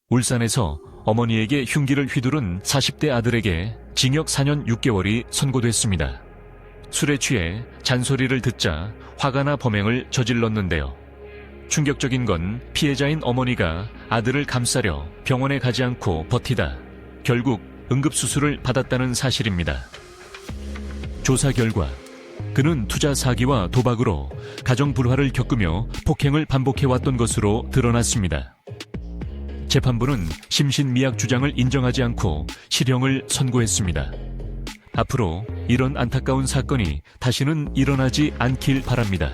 울산에서 어머니에게 흉기를 휘두른 40대 아들에게 징역 4년 6개월이 선고됐습니다. 술에 취해 잔소리를 듣자 화가 나 범행을 저질렀는데요. 충격적인 건 피해자인 어머니가 아들을 감싸려 병원에 가지 않고 버티다 결국 응급수술을 받았다는 사실입니다. 조사 결과 그는 투자 사기와 도박으로 가정 불화를 겪으며 폭행을 반복해왔던 것으로 드러났습니다. 재판부는 심신미약 주장을 인정하지 않고 실형을 선고했습니다. 앞으로 이런 안타까운 사건이 다시는 일어나지 않길 바랍니다.